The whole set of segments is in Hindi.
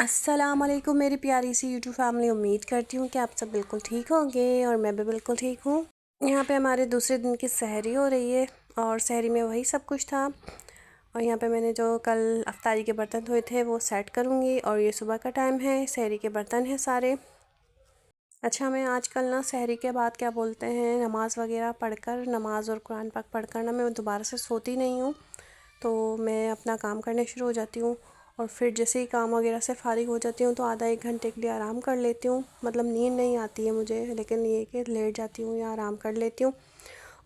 अस्सलामुअलैकुम मेरी प्यारी सी यूट्यूब फैमिली। उम्मीद करती हूँ कि आप सब बिल्कुल ठीक होंगे और मैं भी बिल्कुल ठीक हूँ। यहाँ पे हमारे दूसरे दिन की सहरी हो रही है और सहरी में वही सब कुछ था। और यहाँ पे मैंने जो कल अफ्तारी के बर्तन धोए थे वो सेट करूँगी। और ये सुबह का टाइम है, सहरी के बर्तन हैं सारे। अच्छा, मैं आजकल ना सहरी के बाद क्या बोलते हैं, नमाज़ वगैरह पढ़कर, नमाज़ और कुरान पाक पढ़कर ना मैं दोबारा से सोती नहीं हूँ। तो मैं अपना काम करने शुरू हो जाती हूँ और फिर जैसे ही काम वगैरह से फ़ारिग हो जाती हूँ तो आधा एक घंटे के लिए आराम कर लेती हूँ। मतलब नींद नहीं आती है मुझे, लेकिन ये कि लेट जाती हूँ या आराम कर लेती हूँ।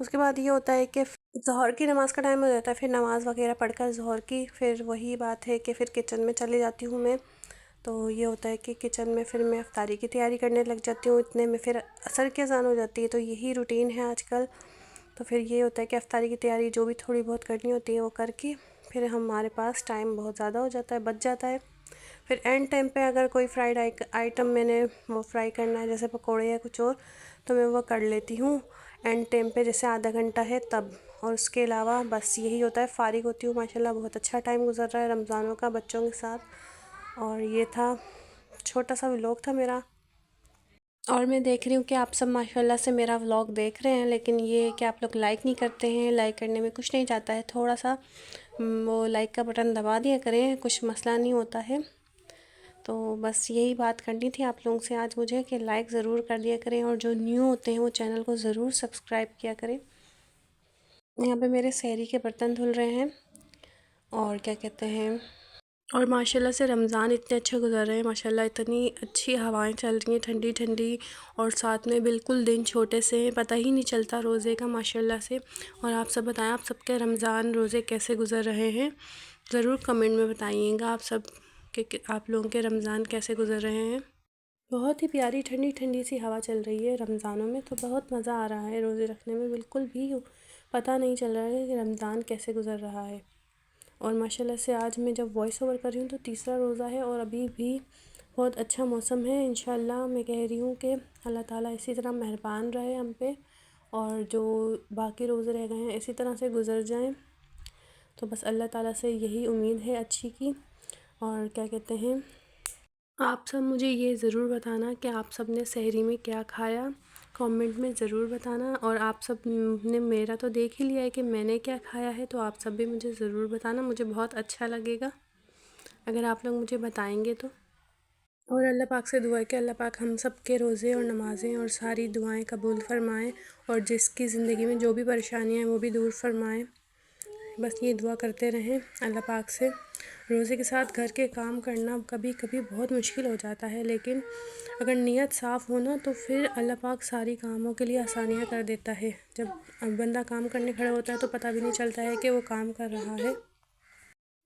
उसके बाद ये होता है कि ज़ोहर की नमाज़ का टाइम हो जाता है, फिर नमाज़ वगैरह पढ़कर ज़ोहर की फिर वही बात है कि फिर किचन में चली जाती हूँ मैं। तो ये होता है कि किचन में फिर मैं इफ्तारी की तैयारी करने लग जाती हूँ। इतने में फिर असर की अज़ान हो जाती है। तो यही रूटीन है आजकल। तो फिर ये होता है कि इफ्तारी की तैयारी जो भी थोड़ी बहुत करनी होती है वो करके फिर हमारे पास टाइम बहुत ज़्यादा हो जाता है, बच जाता है। फिर एंड टाइम पे अगर कोई फ्राइड आइटम मैंने वो फ्राई करना है, जैसे पकोड़े या कुछ और, तो मैं वो कर लेती हूँ एंड टाइम पे, जैसे आधा घंटा है तब। और उसके अलावा बस यही होता है, फ़ारिग होती हूँ। माशाल्लाह बहुत अच्छा टाइम गुजर रहा है रमज़ानों का बच्चों के साथ। और ये था छोटा सा व्लॉग था मेरा। और मैं देख रही हूँ कि आप सब माशाल्लाह से मेरा व्लॉग देख रहे हैं, लेकिन ये है कि आप लोग लाइक नहीं करते हैं। लाइक करने में कुछ नहीं जाता है, थोड़ा सा वो लाइक का बटन दबा दिया करें, कुछ मसला नहीं होता है। तो बस यही बात करनी थी आप लोगों से आज मुझे कि लाइक ज़रूर कर दिया करें और जो न्यू होते हैं वो चैनल को ज़रूर सब्सक्राइब किया करें। यहाँ पे मेरे सहरी के बर्तन धुल रहे हैं और क्या कहते हैं, और माशाल्लाह से रमज़ान इतने अच्छे गुजर रहे हैं। माशाल्लाह इतनी अच्छी हवाएं चल रही हैं, ठंडी ठंडी, और साथ में बिल्कुल दिन छोटे से हैं, पता ही नहीं चलता रोज़े का माशाल्लाह से। और आप सब बताएं, आप सबके रमज़ान रोज़े कैसे गुजर रहे हैं, ज़रूर कमेंट में बताइएगा आप सब कि आप लोगों के रमज़ान कैसे गुजर रहे हैं। बहुत ही प्यारी ठंडी ठंडी सी हवा चल रही है रमज़ानों में, तो बहुत मज़ा आ रहा है रोज़े रखने में। बिल्कुल भी पता नहीं चल रहा है कि रमज़ान कैसे गुजर रहा है। और माशाल्लाह से आज मैं जब वॉइस ओवर कर रही हूँ तो तीसरा रोज़ा है और अभी भी बहुत अच्छा मौसम है। इंशाल्लाह मैं कह रही हूँ कि अल्लाह ताला इसी तरह मेहरबान रहे हम पे, और जो बाकी रोज़े रह गए हैं इसी तरह से गुज़र जाएं। तो बस अल्लाह ताला से यही उम्मीद है अच्छी की। और क्या कहते हैं, आप सब मुझे ये ज़रूर बताना कि आप सब ने सहरी में क्या खाया, कमेंट में ज़रूर बताना। और आप सब ने मेरा तो देख ही लिया है कि मैंने क्या खाया है, तो आप सब भी मुझे ज़रूर बताना, मुझे बहुत अच्छा लगेगा अगर आप लोग मुझे बताएंगे तो। और अल्लाह पाक से दुआ है कि अल्लाह पाक हम सब के रोज़े और नमाज़ें और सारी दुआएं कबूल फ़रमाएँ, और जिसकी ज़िंदगी में जो भी परेशानियाँ हैं वो भी दूर फ़रमाएँ। बस ये दुआ करते रहें अल्लाह पाक से। रोज़े के साथ घर के काम करना कभी कभी बहुत मुश्किल हो जाता है, लेकिन अगर नीयत साफ़ हो ना तो फिर अल्लाह पाक सारी कामों के लिए आसानियाँ कर देता है। जब बंदा काम करने खड़ा होता है तो पता भी नहीं चलता है कि वो काम कर रहा है।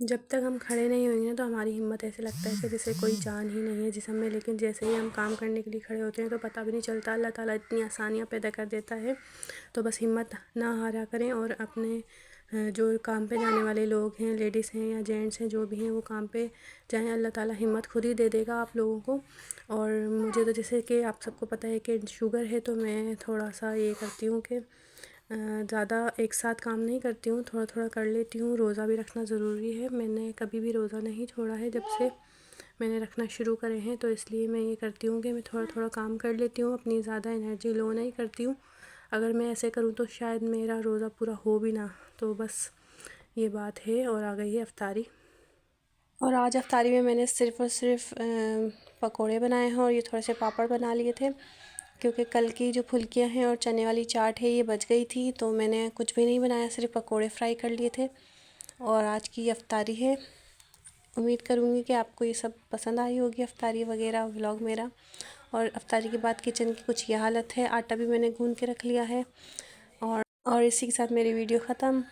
जब तक हम खड़े नहीं होंगे तो हमारी हिम्मत ऐसे लगता है कि जैसे कोई जान ही नहीं है जिसम में, लेकिन जैसे ही हम काम करने के लिए खड़े होते हैं तो पता भी नहीं चलता, अल्लाह ताला इतनी आसानियाँ पैदा कर देता है। तो बस हिम्मत ना हारा करें और अपने जो काम पे जाने वाले लोग हैं, लेडीज़ हैं या जेंट्स हैं, जो भी हैं वो काम पे जाएं, अल्लाह ताला हिम्मत खुद ही दे देगा आप लोगों को। और मुझे तो जैसे कि आप सबको पता है कि शुगर है, तो मैं थोड़ा सा ये करती हूँ कि ज़्यादा एक साथ काम नहीं करती हूँ, थोड़ा थोड़ा कर लेती हूँ। रोज़ा भी रखना ज़रूरी है, मैंने कभी भी रोज़ा नहीं छोड़ा है जब से मैंने रखना शुरू करे हैं। तो इसलिए मैं ये करती हूँ कि मैं थोड़ा थोड़ा काम कर लेती हूँ, अपनी ज़्यादा एनर्जी लो नहीं करती हूँ। अगर मैं ऐसे करूँ तो शायद मेरा रोज़ा पूरा हो भी ना। तो बस ये बात है। और आ गई है अफ्तारी, और आज अफ्तारी में मैंने सिर्फ़ और सिर्फ पकोड़े बनाए हैं और ये थोड़े से पापड़ बना लिए थे, क्योंकि कल की जो फुल्कियाँ हैं और चने वाली चाट है ये बच गई थी, तो मैंने कुछ भी नहीं बनाया, सिर्फ पकोड़े फ्राई कर लिए थे। और आज की अफ्तारी है। उम्मीद करूँगी कि आपको ये सब पसंद आई होगी, अफ्तारी वगैरह व्लॉग मेरा। और अफ्तारी के बाद किचन की कुछ ये हालत है, आटा भी मैंने गूँध के रख लिया है। और इसी के साथ मेरी वीडियो ख़त्म।